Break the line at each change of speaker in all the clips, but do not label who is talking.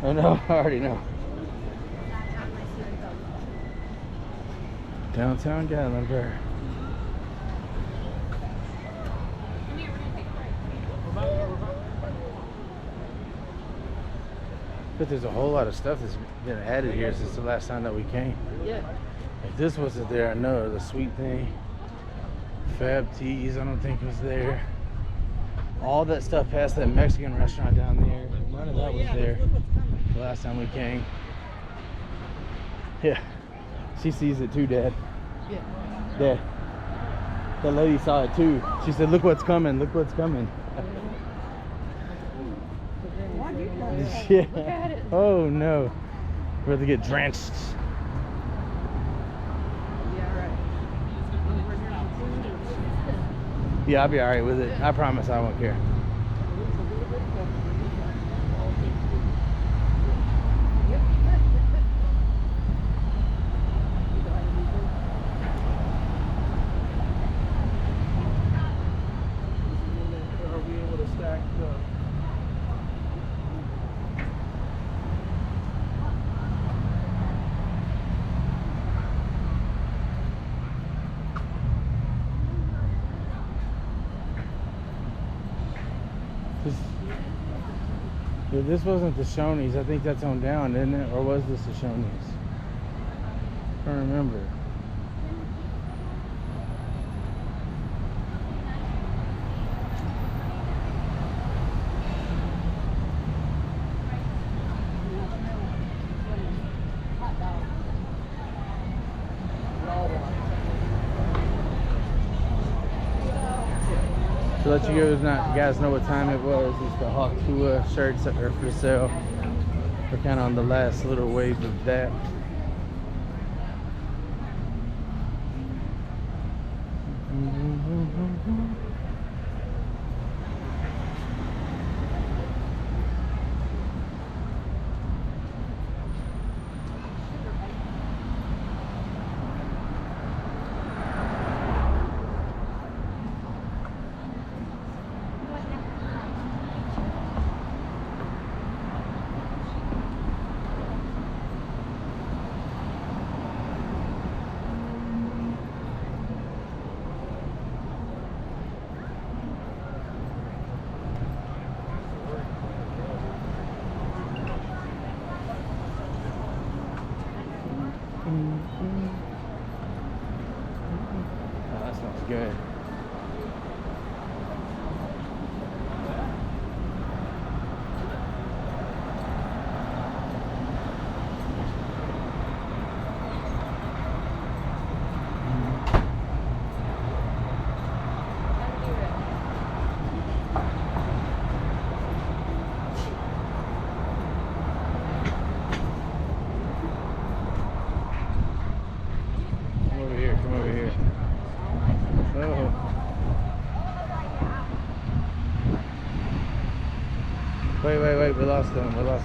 I know, I already know. Downtown Gatlinburg. But there's a whole lot of stuff that's been added here since the last time that we came.
Yeah.
If this wasn't there, I know the sweet thing. Fab Teas, I don't think was there. All that stuff past that Mexican restaurant down there, none of that was there the last time we came. Yeah, she sees it too, Dad.
Yeah.
Dad, that lady saw it too. She said, look what's coming, look what's coming. Yeah.
Look at it.
Oh no, we're about to get drenched. Yeah, I'll be alright with it. I promise I won't care.
Are we able to stack the...
This wasn't the Shoney's. I think that's on down, isn't it? Or was this the Shoney's? I don't remember. To let you guys know what time it was, it's the Hawkua shirts that are for sale. We're kind of on the last little wave of that. Oh, that smells good. Come over here. Oh. Wait, we lost them. Hold on.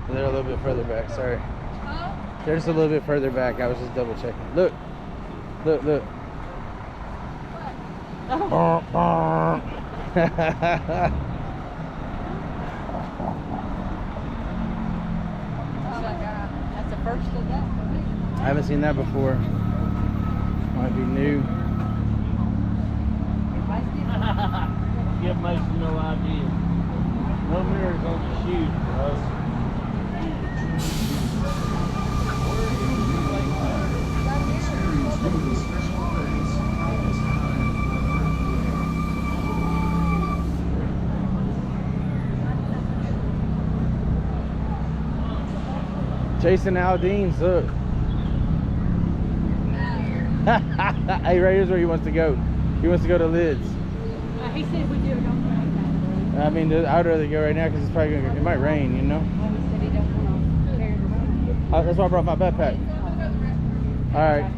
They're a little bit further back, sorry. They're just a little bit further back. I was just double checking. Look. Look.
That's the first of that.
I haven't seen that before. Might be new.
Give Mason no idea. No mirrors on the shoes, bro.
Jason Aldean's, look. Hey, right here's where he wants to go. He wants to go to Lids.
He said we do it on Friday.
I mean, I'd rather go right now because it's probably gonna. It might rain, you know.
He said he don't want to carry it around.
That's why I brought my backpack. All right.